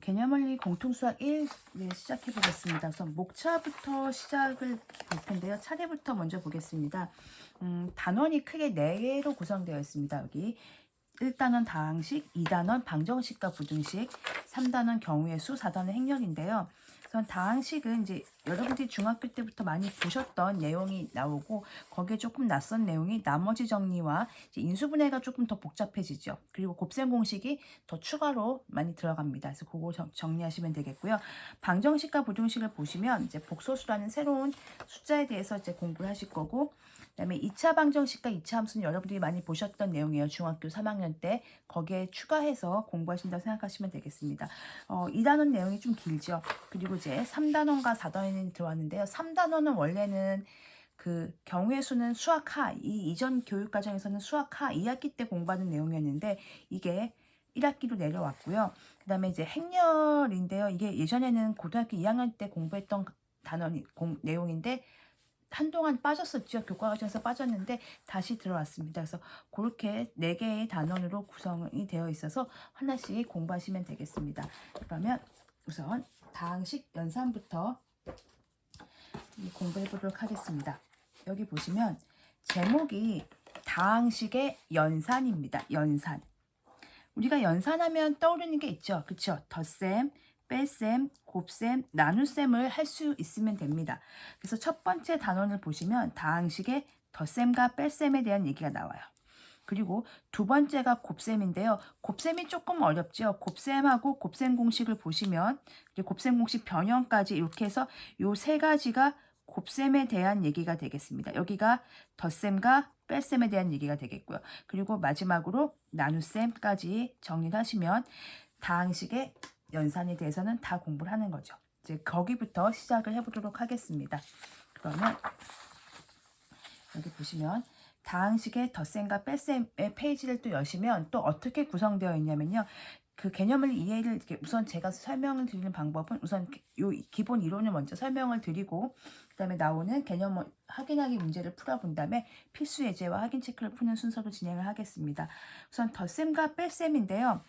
개념원리 공통수학 1 시작해 보겠습니다. 우선 목차부터 시작을 볼 텐데요. 차례부터 먼저 보겠습니다. 단원이 크게 4개로 구성되어 있습니다. 여기 1단원 다항식, 2단원 방정식과 부등식, 3단원 경우의 수, 4단원 행렬인데요. 우선 다항식은 이제 여러분들이 중학교 때부터 많이 보셨던 내용이 나오고, 거기에 조금 낯선 내용이 나머지 정리와 이제 인수분해가 조금 더 복잡해지죠. 그리고 곱셈 공식이 더 추가로 많이 들어갑니다. 그래서 그거 정리하시면 되겠고요. 방정식과 부등식을 보시면 이제 복소수라는 새로운 숫자에 대해서 이제 공부를 하실 거고, 그다음에 2차 방정식과 2차 함수는 여러분들이 많이 보셨던 내용이에요. 중학교 3학년 때 거기에 추가해서 공부하신다고 생각하시면 되겠습니다. 2단원 내용이 좀 길죠. 그리고 이제 3단원과 4단원이 들어왔는데요. 3단원은 원래는 그 경우의 수는 수학하, 이 이전 교육과정에서는 수학하 2학기 때 공부하는 내용이었는데 이게 1학기로 내려왔고요. 그 다음에 이제 행렬인데요. 이게 예전에는 고등학교 2학년 때 공부했던 내용인데 한동안 빠졌었죠. 교과과정에서 빠졌는데 다시 들어왔습니다. 그래서 그렇게 4개의 단원으로 구성이 되어 있어서 하나씩 공부하시면 되겠습니다. 그러면 우선 다항식 연산부터 공부해 보도록 하겠습니다. 여기 보시면 제목이 다항식의 연산입니다. 연산. 우리가 연산하면 떠오르는 게 있죠. 그렇죠? 덧셈, 뺄셈, 곱셈, 나눗셈을 할 수 있으면 됩니다. 그래서 첫 번째 단원을 보시면 다항식의 덧셈과 뺄셈에 대한 얘기가 나와요. 그리고 두 번째가 곱셈인데요. 곱셈이 조금 어렵죠. 곱셈하고 곱셈 공식을 보시면 곱셈 공식 변형까지 이렇게 해서 요 세 가지가 곱셈에 대한 얘기가 되겠습니다. 여기가 덧셈과 뺄셈에 대한 얘기가 되겠고요. 그리고 마지막으로 나눗셈까지 정리를 하시면 다항식의 연산에 대해서는 다 공부를 하는 거죠. 이제 거기부터 시작을 해보도록 하겠습니다. 그러면 여기 보시면 다항식의 덧셈과 뺄셈의 페이지를 또 여시면 또 어떻게 구성되어 있냐면요. 그 개념을 이해를 우선 제가 설명을 드리는 방법은 우선 요 기본 이론을 먼저 설명을 드리고 그다음에 나오는 개념 확인하기 문제를 풀어본 다음에 필수 예제와 확인 체크를 푸는 순서로 진행을 하겠습니다. 우선 덧셈과 뺄셈인데요.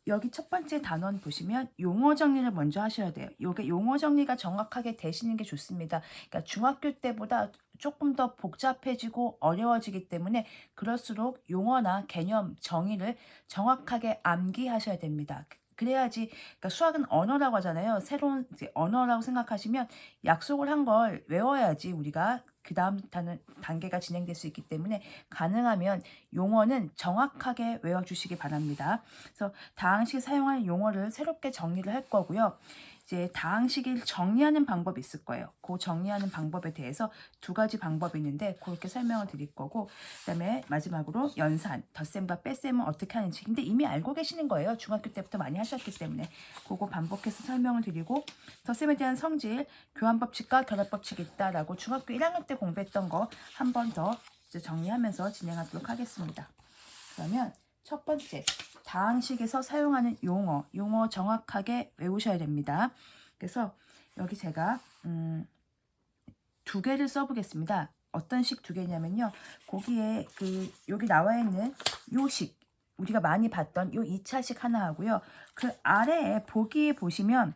여기 첫 번째 단원 보시면 용어 정리를 먼저 하셔야 돼요. 요게 용어 정리가 정확하게 되시는 게 좋습니다. 그러니까 중학교 때보다 조금 더 복잡해지고 어려워지기 때문에 그럴수록 용어나 개념 정의를 정확하게 암기하셔야 됩니다. 그래야지, 그러니까 수학은 언어라고 하잖아요. 새로운 이제 언어라고 생각하시면 약속을 한 걸 외워야지 우리가 그 다음 단계가 진행될 수 있기 때문에 가능하면 용어는 정확하게 외워주시기 바랍니다. 그래서 다항식 사용하는 용어를 새롭게 정리를 할 거고요. 이제 다항식을 정리하는 방법이 있을 거예요. 그 정리하는 방법에 대해서 두 가지 방법이 있는데 그렇게 설명을 드릴 거고, 그다음에 마지막으로 연산, 덧셈과 뺄셈은 어떻게 하는지. 근데 이미 알고 계시는 거예요. 중학교 때부터 많이 하셨기 때문에 그거 반복해서 설명을 드리고, 덧셈에 대한 성질, 교환법칙과 결합법칙이 있다라고 중학교 1학년 때 공부했던 거 한 번 더 정리하면서 진행하도록 하겠습니다. 그러면 첫 번째, 다항식에서 사용하는 용어 정확하게 외우셔야 됩니다. 그래서 여기 제가 2개를 써보겠습니다. 어떤 식 2개냐면요. 거기에 여기 나와 있는 요 식, 우리가 많이 봤던 요 2차식 하나 하고요. 그 아래에 보기에 보시면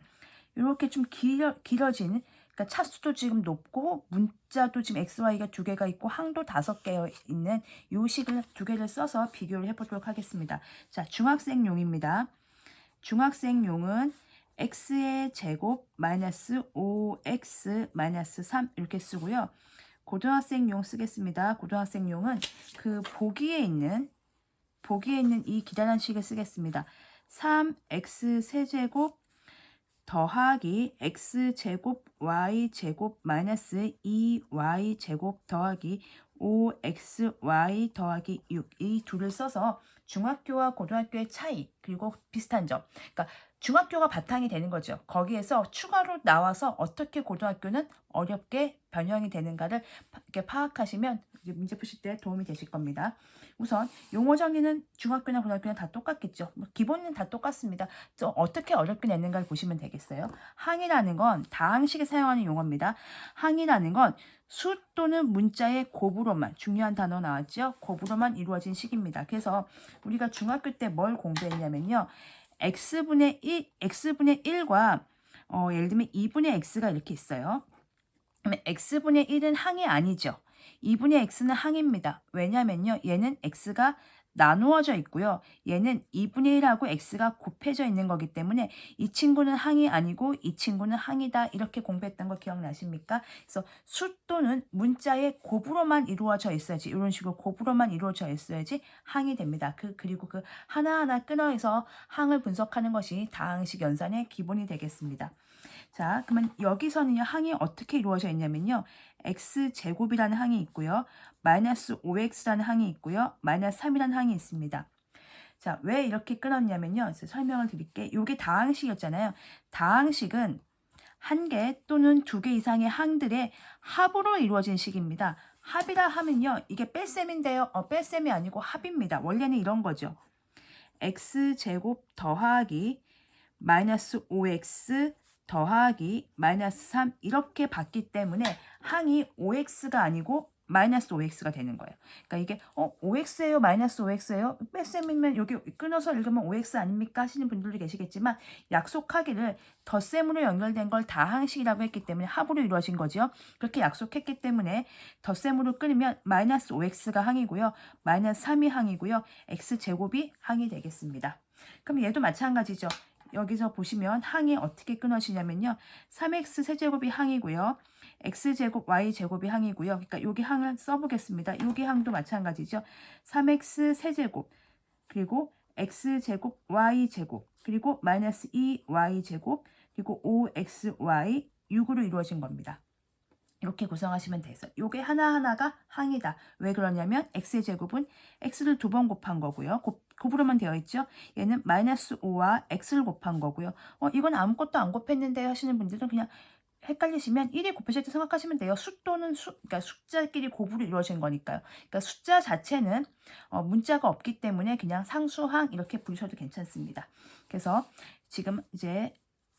이렇게 좀 길어진, 그러니까 차수도 지금 높고 문자도 지금 XY가 2개가 있고 항도 5개 있는 요 식을 2개를 써서 비교를 해보도록 하겠습니다. 자, 중학생용입니다. 중학생용은 x의 제곱 마이너스 5x 마이너스 3 이렇게 쓰고요. 고등학생용 쓰겠습니다. 고등학생용은 그 보기에 있는 이 기다란 식을 쓰겠습니다. 3x 세제곱 더하기 x제곱 y제곱 마이너스 2y제곱 더하기 5xy 더하기 6 이 둘을 써서 중학교와 고등학교의 차이 그리고 비슷한 점, 그러니까 중학교가 바탕이 되는 거죠. 거기에서 추가로 나와서 어떻게 고등학교는 어렵게 변형이 되는가를 이렇게 파악하시면 문제 푸실 때 도움이 되실 겁니다. 우선 용어 정리는 중학교나 고등학교나 다 똑같겠죠. 기본은 다 똑같습니다. 어떻게 어렵게 냈는가를 보시면 되겠어요. 항이라는 건 다항식에 사용하는 용어입니다. 항이라는 건 수 또는 문자의 곱으로만, 중요한 단어 나왔죠? 곱으로만 이루어진 식입니다. 그래서 우리가 중학교 때 뭘 공부했냐면요. x분의 1과 예를 들면 2분의 x가 이렇게 있어요. 그러면 x분의 1은 항이 아니죠. 2분의 x는 항입니다. 왜냐면요. 얘는 x가 나누어져 있고요. 얘는 2분의 1하고 x가 곱해져 있는 거기 때문에 이 친구는 항이 아니고 이 친구는 항이다. 이렇게 공부했던 거 기억나십니까? 그래서 수 또는 문자의 곱으로만 이루어져 있어야지, 이런 식으로 곱으로만 이루어져 있어야지 항이 됩니다. 그리고 그 하나하나 끊어서 항을 분석하는 것이 다항식 연산의 기본이 되겠습니다. 자, 그러면 여기서는요, 항이 어떻게 이루어져 있냐면요. x제곱이라는 항이 있고요. 마이너스 5x라는 항이 있고요. 마이너스 3이라는 항이 있습니다. 자, 왜 이렇게 끊었냐면요. 설명을 드릴게요. 이게 다항식이었잖아요. 다항식은 한 개 또는 두 개 이상의 항들의 합으로 이루어진 식입니다. 합이라 하면요. 이게 뺄셈인데요. 뺄셈이 아니고 합입니다. 원래는 이런 거죠. x제곱 더하기 마이너스 5x 더하기 마이너스 3 이렇게 받기 때문에 항이 5x가 아니고 마이너스 5x가 되는 거예요. 그러니까 이게 5x예요? 마이너스 5x예요? 뺄셈이면 여기 끊어서 읽으면 5x 아닙니까? 하시는 분들도 계시겠지만 약속하기를 덧셈으로 연결된 걸 다항식이라고 했기 때문에 합으로 이루어진 거죠. 그렇게 약속했기 때문에 덧셈으로 끊으면 마이너스 5x가 항이고요. 마이너스 3이 항이고요. x제곱이 항이 되겠습니다. 그럼 얘도 마찬가지죠. 여기서 보시면 항이 어떻게 끊어지냐면요. 3x 세제곱이 항이고요. x제곱 y제곱이 항이고요. 그러니까 여기 항을 써보겠습니다. 여기 항도 마찬가지죠. 3x 세제곱 그리고 x제곱 y제곱 그리고 마이너스 2y제곱 그리고 5xy 6으로 이루어진 겁니다. 이렇게 구성하시면 돼서 요게 하나하나가 항이다. 왜 그러냐면 x의 제곱은 x를 2번 곱한 거고요. 곱으로만 되어 있죠. 얘는 마이너스 5와 x를 곱한 거고요. 이건 아무것도 안 곱했는데 하시는 분들은 그냥 헷갈리시면 1이 곱해질 때 생각하시면 돼요. 수 또는 그러니까 숫자끼리 곱으로 이루어진 거니까요. 그러니까 숫자 자체는 문자가 없기 때문에 그냥 상수항 이렇게 부르셔도 괜찮습니다. 그래서 지금 이제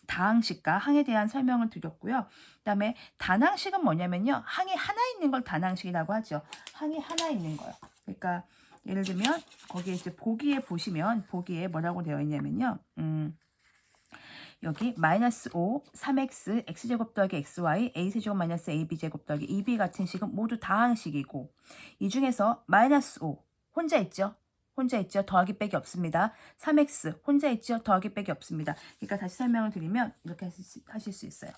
다항식과 항에 대한 설명을 드렸고요. 그다음에 단항식은 뭐냐면요. 항이 하나 있는 걸 단항식이라고 하죠. 항이 하나 있는 거요. 그러니까 예를 들면 거기에 이제 보기에 보시면 보기에 뭐라고 되어 있냐면요. 여기 마이너스 5, 3x, x제곱 더하기 xy, a세제곱 마이너스 ab제곱 더하기 2b 같은 식은 모두 다항식이고 이 중에서 마이너스 5 혼자 있죠. 혼자 있죠. 더하기 빼기 없습니다. 3x 혼자 있죠. 더하기 빼기 없습니다. 그러니까 다시 설명을 드리면 이렇게 하실 수 있어요.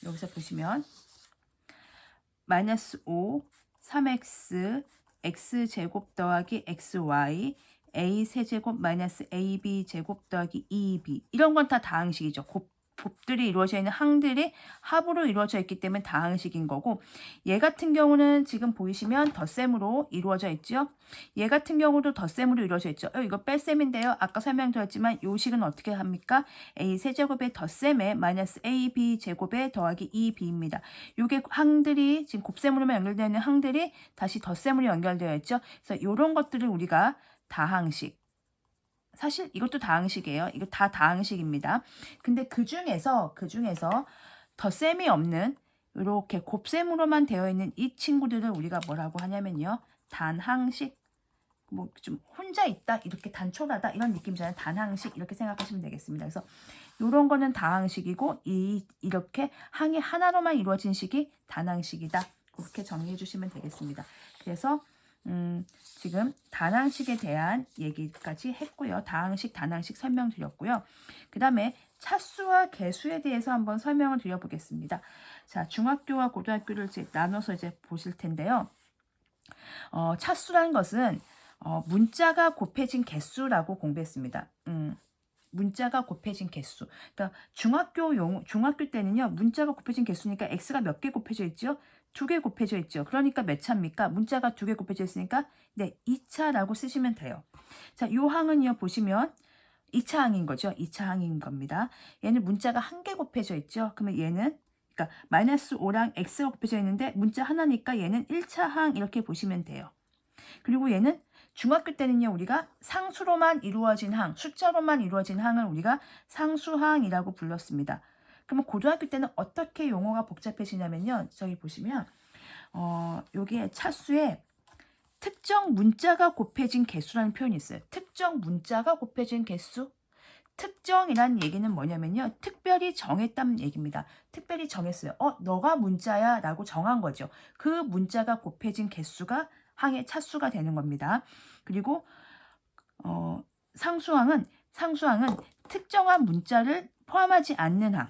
여기서 보시면 마이너스 5, 3x, x제곱 더하기 xy, a 세제곱 마이너스 ab 제곱 더하기 2b 이런 건 다 다항식이죠. 곱들이 이루어져 있는 항들이 합으로 이루어져 있기 때문에 다항식인 거고 얘 같은 경우는 지금 보이시면 덧셈으로 이루어져 있죠. 얘 같은 경우도 덧셈으로 이루어져 있죠. 이거 뺄셈인데요. 아까 설명드렸지만 요 식은 어떻게 합니까? a 세제곱의 덧셈에 마이너스 ab 제곱에 더하기 2b입니다. 요게 항들이 지금 곱셈으로만 연결되어 있는 항들이 다시 덧셈으로 연결되어 있죠. 그래서 요런 것들을 우리가 다항식 사실 이것도 다항식이에요. 이거 다 다항식입니다. 근데 그 중에서 덧셈이 없는 이렇게 곱셈으로만 되어 있는 이 친구들을 우리가 뭐라고 하냐면요. 단항식, 뭐 좀 혼자 있다, 이렇게 단촐하다 이런 느낌이잖아요. 단항식 이렇게 생각하시면 되겠습니다. 그래서 이런 거는 다항식이고 이렇게 항이 하나로만 이루어진 식이 단항식이다. 그렇게 정리해 주시면 되겠습니다. 그래서 지금 단항식에 대한 얘기까지 했고요. 다항식, 단항식 설명드렸고요. 그 다음에 차수와 개수에 대해서 한번 설명을 드려보겠습니다. 자, 중학교와 고등학교를 이제 나눠서 이제 보실 텐데요. 차수라는 것은 문자가 곱해진 개수라고 공부했습니다. 문자가 곱해진 개수. 그러니까 중학교 때는요. 문자가 곱해진 개수니까 x가 몇 개 곱해져 있죠? 2개 곱해져 있죠. 그러니까 몇 차입니까? 문자가 2개 곱해져 있으니까 네, 2차라고 쓰시면 돼요. 자, 요 항은요. 보시면 2차 항인 거죠. 2차 항인 겁니다. 얘는 문자가 1개 곱해져 있죠. 그러면 얘는 그러니까 마이너스 5랑 x가 곱해져 있는데 문자 하나니까 얘는 1차 항 이렇게 보시면 돼요. 그리고 얘는 중학교 때는요. 우리가 상수로만 이루어진 항, 숫자로만 이루어진 항을 우리가 상수항이라고 불렀습니다. 그러면 고등학교 때는 어떻게 용어가 복잡해지냐면요. 저기 보시면 여기에 차수에 특정 문자가 곱해진 개수라는 표현이 있어요. 특정 문자가 곱해진 개수, 특정이란 얘기는 뭐냐면요. 특별히 정했다는 얘기입니다. 특별히 정했어요. 너가 문자야 라고 정한 거죠. 그 문자가 곱해진 개수가 항의 차수가 되는 겁니다. 그리고 상수항은 특정한 문자를 포함하지 않는 항.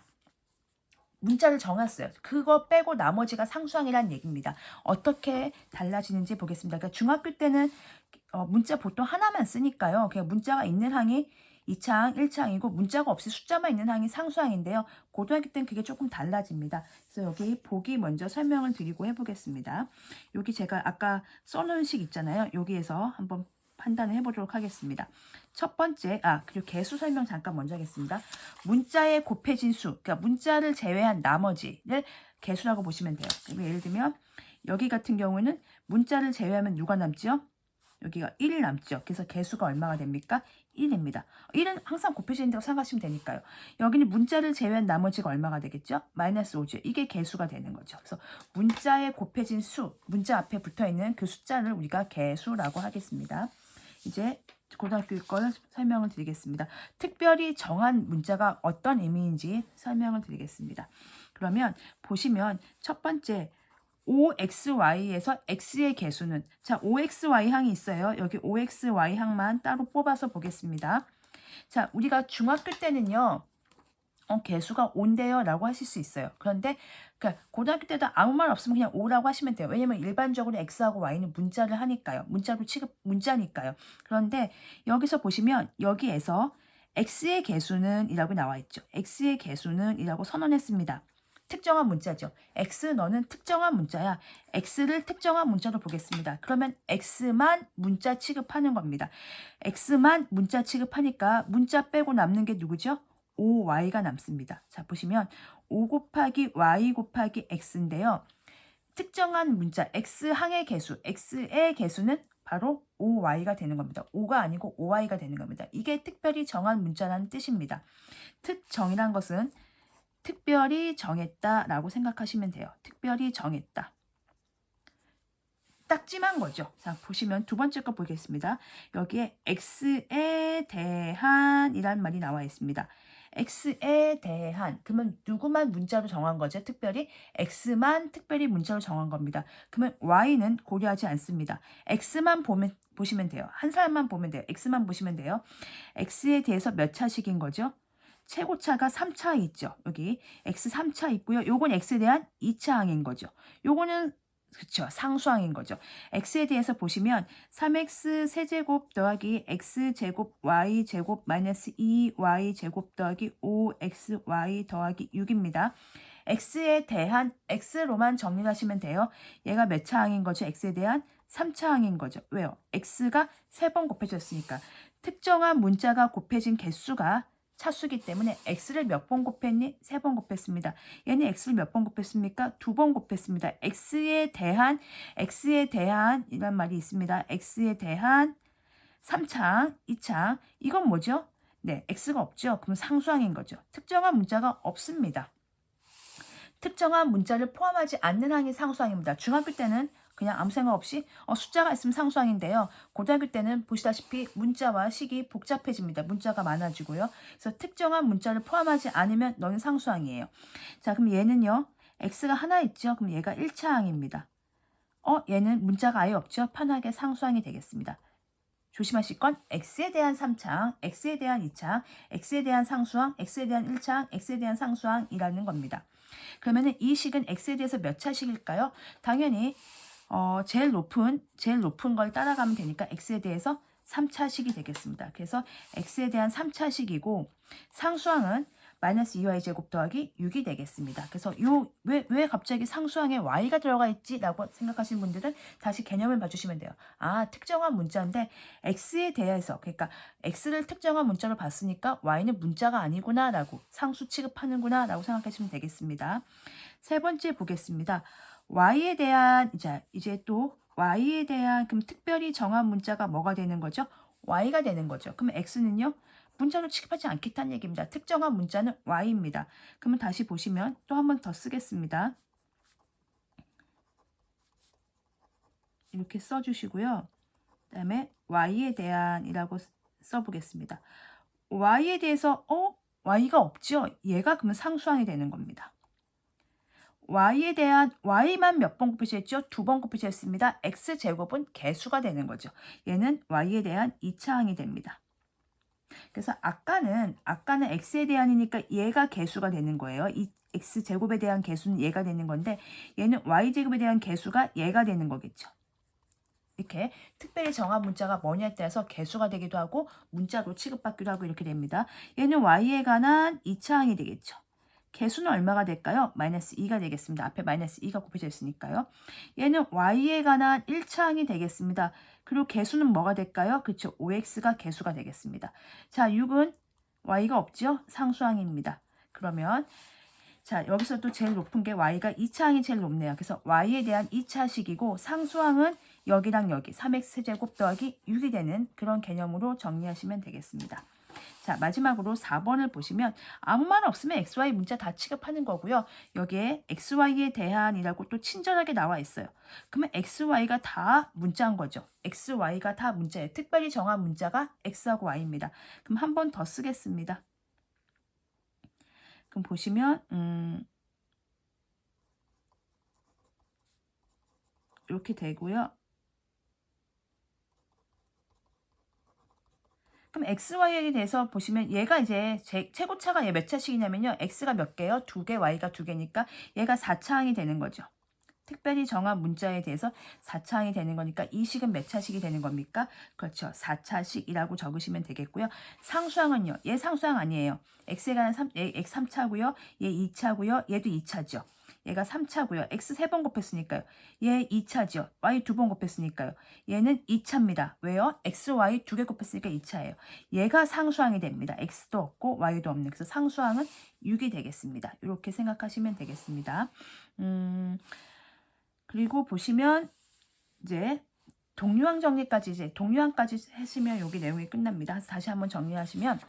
문자를 정했어요. 그거 빼고 나머지가 상수항이란 얘기입니다. 어떻게 달라지는지 보겠습니다. 그러니까 중학교 때는 문자 보통 하나만 쓰니까요. 그냥 문자가 있는 항이 2차항, 1차항이고 문자가 없이 숫자만 있는 항이 상수항인데요. 고등학교 때는 그게 조금 달라집니다. 그래서 여기 보기 먼저 설명을 드리고 해보겠습니다. 여기 제가 아까 써놓은 식 있잖아요. 여기에서 한번 판단을 해보도록 하겠습니다. 첫 번째, 그리고 개수 설명 잠깐 먼저 하겠습니다. 문자에 곱해진 수, 그러니까 문자를 제외한 나머지를 개수라고 보시면 돼요. 예를 들면 여기 같은 경우는 문자를 제외하면 누가 남죠? 여기가 1이 남죠. 그래서 개수가 얼마가 됩니까? 1입니다. 1은 항상 곱해진다고 생각하시면 되니까요. 여기는 문자를 제외한 나머지가 얼마가 되겠죠? 마이너스 5죠. 이게 개수가 되는 거죠. 그래서 문자에 곱해진 수, 문자 앞에 붙어있는 그 숫자를 우리가 개수라고 하겠습니다. 이제 고등학교 걸 설명을 드리겠습니다. 특별히 정한 문자가 어떤 의미인지 설명을 드리겠습니다. 그러면 보시면 첫 번째 OXY에서 X의 개수는, 자, OXY 항이 있어요. 여기 OXY 항만 따로 뽑아서 보겠습니다. 자, 우리가 중학교 때는요, 개수가 5인데요 라고 하실 수 있어요. 그런데 그러니까 고등학교 때도 아무 말 없으면 그냥 5라고 하시면 돼요. 왜냐면 일반적으로 X하고 Y는 문자를 하니까요. 문자니까요. 그런데 여기서 보시면 여기에서 X의 개수는 이라고 나와 있죠. X의 개수는 이라고 선언했습니다. 특정한 문자죠. X 너는 특정한 문자야. X를 특정한 문자로 보겠습니다. 그러면 X만 문자 취급하는 겁니다. X만 문자 취급하니까 문자 빼고 남는 게 누구죠? 5y가 남습니다. 자, 보시면 5 곱하기 y 곱하기 x인데요. 특정한 문자 x항의 개수, x의 개수는 바로 5y가 되는 겁니다. 5가 아니고 5y가 되는 겁니다. 이게 특별히 정한 문자라는 뜻입니다. 특정이란 것은 특별히 정했다라고 생각하시면 돼요. 특별히 정했다. 딱찜한 거죠. 자, 보시면 두 번째 거 보겠습니다. 여기에 x에 대한 이란 말이 나와 있습니다. x에 대한, 그러면 누구만 문자로 정한 거죠? 특별히 x만 특별히 문자로 정한 겁니다. 그러면 y는 고려하지 않습니다. x만 보시면 돼요. 한 사람만 보면 돼요. x만 보시면 돼요. x에 대해서 몇 차식인 거죠? 최고차가 3차 있죠. 여기 x 3차 있고요. 요건 x에 대한 2차항인 거죠. 요거는 그렇죠. 상수항인 거죠. x에 대해서 보시면 3x 세제곱 더하기 x제곱 y제곱 마이너스 2y제곱 더하기 5xy 더하기 6입니다. x에 대한 x로만 정리하시면 돼요. 얘가 몇 차항인 거죠? x에 대한 3차항인 거죠. 왜요? x가 3번 곱해졌으니까. 특정한 문자가 곱해진 개수가 차수기 때문에 x를 몇 번 곱했니? 3번 곱했습니다. 얘는 x를 몇 번 곱했습니까? 2번 곱했습니다. x에 대한 이란 말이 있습니다. x에 대한 3창, 2창. 이건 뭐죠? 네, x가 없죠. 그럼 상수항인 거죠. 특정한 문자가 없습니다. 특정한 문자를 포함하지 않는 항이 상수항입니다. 중학교 때는 그냥 아무 생각 없이 숫자가 있으면 상수항인데요. 고등학교 때는 보시다시피 문자와 식이 복잡해집니다. 문자가 많아지고요. 그래서 특정한 문자를 포함하지 않으면 너는 상수항이에요. 자, 그럼 얘는요. x가 하나 있죠. 그럼 얘가 1차항입니다. 얘는 문자가 아예 없죠. 편하게 상수항이 되겠습니다. 조심하실 건 x에 대한 3차항, x에 대한 2차항, x에 대한 상수항, x에 대한 1차항, x에 대한 상수항이라는 겁니다. 그러면 이 식은 x에 대해서 몇 차식일까요? 당연히 제일 높은 걸 따라가면 되니까 x에 대해서 3차식이 되겠습니다. 그래서 x에 대한 3차식이고 상수항은 마이너스 2y제곱 더하기 6이 되겠습니다. 그래서 왜 갑자기 상수항에 y가 들어가 있지? 라고 생각하시는 분들은 다시 개념을 봐주시면 돼요. 특정한 문자인데 x에 대해서, 그러니까 x를 특정한 문자로 봤으니까 y는 문자가 아니구나 라고, 상수 취급하는구나 라고 생각하시면 되겠습니다. 세 번째 보겠습니다. y에 대한, 이제 또 y에 대한 그럼 특별히 정한 문자가 뭐가 되는 거죠? y가 되는 거죠. 그럼 x는요? 문자로 취급하지 않겠다는 얘기입니다. 특정한 문자는 y입니다. 그러면 다시 보시면 또 한 번 더 쓰겠습니다. 이렇게 써주시고요. 그 다음에 y에 대한 이라고 써보겠습니다. y에 대해서 y가 없죠. 얘가 그러면 상수항이 되는 겁니다. y에 대한 y만 몇 번 곱해져 있죠? 2번 곱해져 있습니다. x제곱은 개수가 되는 거죠. 얘는 y에 대한 2차항이 됩니다. 그래서 아까는 x에 대한이니까 얘가 개수가 되는 거예요. 이 x제곱에 대한 개수는 얘가 되는 건데 얘는 y제곱에 대한 개수가 얘가 되는 거겠죠. 이렇게 특별히 정한 문자가 뭐냐에 따라서 개수가 되기도 하고 문자로 취급받기도 하고 이렇게 됩니다. 얘는 y에 관한 2차항이 되겠죠. 개수는 얼마가 될까요? 마이너스 2가 되겠습니다. 앞에 마이너스 2가 곱해져 있으니까요. 얘는 y에 관한 1차항이 되겠습니다. 그리고 개수는 뭐가 될까요? 그렇죠. 5x가 개수가 되겠습니다. 자, 6은 y가 없죠? 상수항입니다. 그러면 자, 여기서도 제일 높은 게 y가 2차항이 제일 높네요. 그래서 y에 대한 2차식이고 상수항은 여기랑 여기 3x제곱 더하기 6이 되는 그런 개념으로 정리하시면 되겠습니다. 자, 마지막으로 4번을 보시면 아무 말 없으면 xy 문자 다 취급하는 거고요. 여기에 xy에 대한이라고 또 친절하게 나와 있어요. 그러면 xy가 다 문자인 거죠. xy가 다 문자예요. 특별히 정한 문자가 x하고 y입니다. 그럼 한 번 더 쓰겠습니다. 그럼 보시면 이렇게 되고요. 그럼 xy에 대해서 보시면 얘가 이제 최고차가 얘 몇 차식이냐면요. x가 몇 개요? 2개, y가 2개니까 얘가 4차항이 되는 거죠. 특별히 정한 문자에 대해서 4차항이 되는 거니까 이 식은 몇 차식이 되는 겁니까? 그렇죠. 4차식이라고 적으시면 되겠고요. 상수항은요. 얘 상수항 아니에요. x에 관한 x 3차고요. 얘 2차고요. 얘도 2차죠. 얘가 3차고요. x 3번 곱했으니까요. 얘 2차죠. y 2번 곱했으니까요. 얘는 2차입니다. 왜요? x, y 2개 곱했으니까 2차예요. 얘가 상수항이 됩니다. x도 없고 y도 없는. 그래서 상수항은 6이 되겠습니다. 이렇게 생각하시면 되겠습니다. 그리고 보시면 이제 동류항 정리까지 이제 동류항까지 하시면 여기 내용이 끝납니다. 다시 한번 정리하시면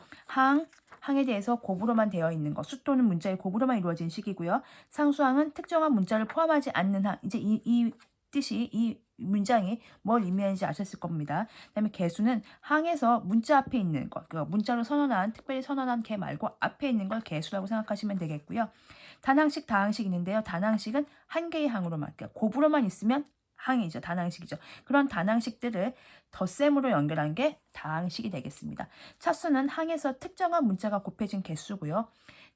항에 대해서 곱으로만 되어 있는 것, 수 또는 문자의 곱으로만 이루어진 식이고요. 상수항은 특정한 문자를 포함하지 않는 항. 이제 이 뜻이 이 문장이 뭘 의미하는지 아셨을 겁니다. 그다음에 개수는 항에서 문자 앞에 있는 것, 문자로 선언한 특별히 선언한 개 말고 앞에 있는 걸 개수라고 생각하시면 되겠고요. 단항식, 다항식 있는데요. 단항식은 한 개의 항으로만, 그러니까 곱으로만 있으면 항이죠. 단항식이죠. 그런 단항식들을 덧셈으로 연결한 게 다항식이 되겠습니다. 차수는 항에서 특정한 문자가 곱해진 개수고요.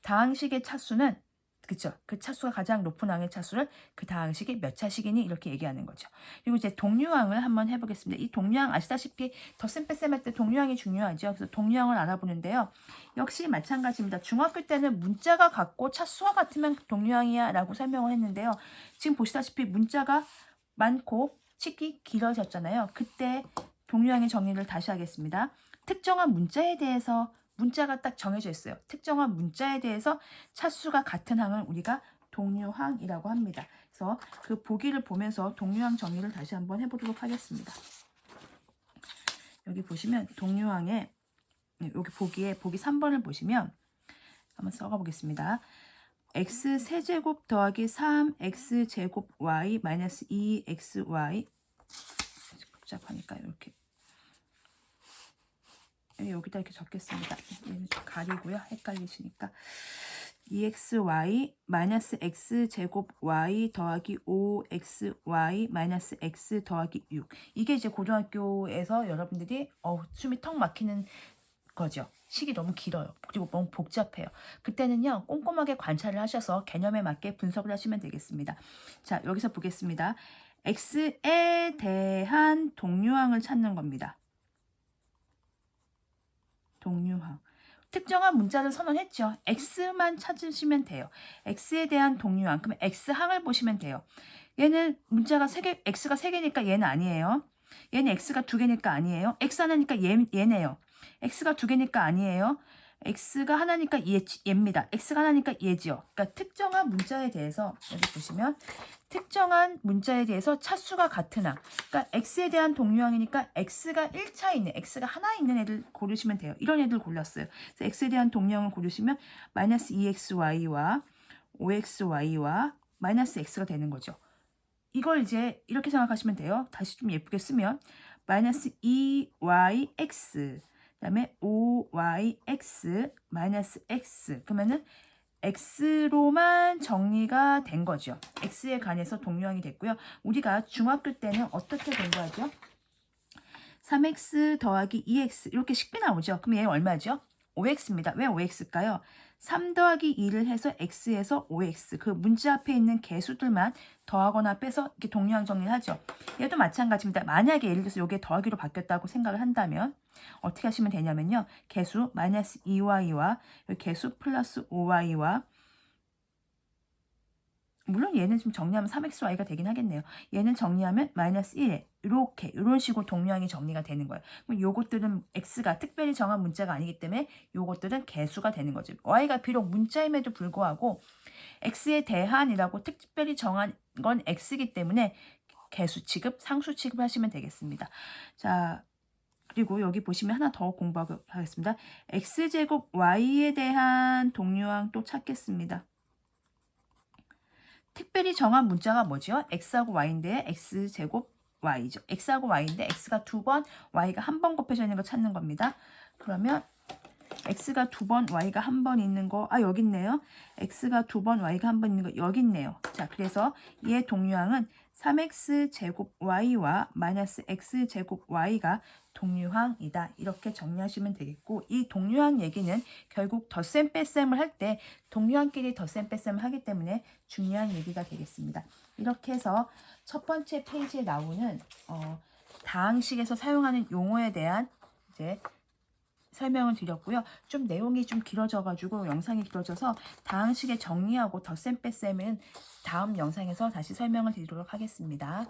다항식의 차수는 그쵸? 그 차수가 가장 높은 항의 차수를 그 다항식이 몇 차식이니 이렇게 얘기하는 거죠. 그리고 이제 동류항을 한번 해보겠습니다. 이 동류항 아시다시피 덧셈 뺄셈 할 때 동류항이 중요하죠. 그래서 동류항을 알아보는데요. 역시 마찬가지입니다. 중학교 때는 문자가 같고 차수가 같으면 동류항이야 라고 설명을 했는데요. 지금 보시다시피 문자가 많고 식이 길어졌잖아요. 그때 동류항의 정리를 다시 하겠습니다. 특정한 문자에 대해서 문자가 딱 정해져 있어요. 특정한 문자에 대해서 차수가 같은 항을 우리가 동류항이라고 합니다. 그래서 그 보기를 보면서 동류항 정리를 다시 한번 해보도록 하겠습니다. 여기 보시면 동류항에 여기 보기 3번을 보시면 한번 써가보겠습니다. x 세제곱 더하기 3x제곱 y 마이너스 2xy 복잡하니까 이렇게 여기다 이렇게 적겠습니다. 얘는 가리고요. 헷갈리시니까 2xy 마이너스 x제곱 y 더하기 5xy 마이너스 x 더하기 6 이게 이제 고등학교에서 여러분들이 숨이 턱 막히는 거죠. 식이 너무 길어요. 그리고 너무 복잡해요. 그때는요. 꼼꼼하게 관찰을 하셔서 개념에 맞게 분석을 하시면 되겠습니다. 자, 여기서 보겠습니다. x에 대한 동류항을 찾는 겁니다. 동류항. 특정한 문자를 선언했죠. x만 찾으시면 돼요. x에 대한 동류항. 그러면 x항을 보시면 돼요. 얘는 문자가 3개, x가 3개니까 얘는 아니에요. 얘는 x가 2개니까 아니에요. x 하나니까 얘네요. x가 2개니까 아니에요. x가 하나니까 얘입니다. x가 하나니까 얘지요. 그러니까 특정한 문자에 대해서 여기 보시면 특정한 문자에 대해서 차수가 같은 항. 그러니까 x에 대한 동류항이니까 x가 1차 있는, x가 하나 있는 애들 고르시면 돼요. 이런 애들 골랐어요. 그래서 x에 대한 동류항을 고르시면 마이너스 2xy와 5xy와 마이너스 x가 되는 거죠. 이걸 이제 이렇게 생각하시면 돼요. 다시 좀 예쁘게 쓰면 마이너스 2yx 그다음에 OYX 마이너스 X. 그러면은 X로만 정리가 된 거죠. X에 관해서 동류항이 됐고요. 우리가 중학교 때는 어떻게 공부하죠? 3x 더하기 2x 이렇게 쉽게 나오죠. 그럼 얘 얼마죠? 5x입니다. 왜 5x일까요? 3 더하기 2를 해서 x에서 5x 그 문자 앞에 있는 개수들만 더하거나 빼서 이렇게 동류항 정리를 하죠. 얘도 마찬가지입니다. 만약에 예를 들어서 이게 더하기로 바뀌었다고 생각을 한다면 어떻게 하시면 되냐면요. 개수 마이너스 2y와 개수 플러스 5y와 물론 얘는 좀 정리하면 3xy가 되긴 하겠네요. 얘는 정리하면 마이너스 1 이렇게 이런 식으로 동류항이 정리가 되는 거예요. 그럼 요것들은 x가 특별히 정한 문자가 아니기 때문에 요것들은 개수가 되는 거죠. y가 비록 문자임에도 불구하고 x에 대한이라고 특별히 정한 건 x이기 때문에 개수 취급, 상수 취급을 하시면 되겠습니다. 자, 그리고 여기 보시면 하나 더 공부하겠습니다. x제곱 y에 대한 동류항 또 찾겠습니다. 특별히 정한 문자가 뭐죠? x하고 y인데 x제곱 y죠. x하고 y인데 x가 2번, y가 한 번 곱해져 있는 거 찾는 겁니다. 그러면 x가 2번, y가 한 번 있는 거, 여기 있네요. x가 2번, y가 한 번 있는 거 여기 있네요. 자, 그래서 얘 동류항은 3x제곱 y와 마이너스 x제곱 y가 동류항이다. 이렇게 정리하시면 되겠고, 이 동류항 얘기는 결국 덧셈 뺄셈을 할 때 동류항끼리 덧셈 뺄셈을 하기 때문에 중요한 얘기가 되겠습니다. 이렇게 해서 첫 번째 페이지에 나오는 다항식에서 사용하는 용어에 대한 이제 설명을 드렸고요. 좀 내용이 좀 길어져가지고 영상이 길어져서 다항식에 정리하고 덧셈 뺄셈은 다음 영상에서 다시 설명을 드리도록 하겠습니다.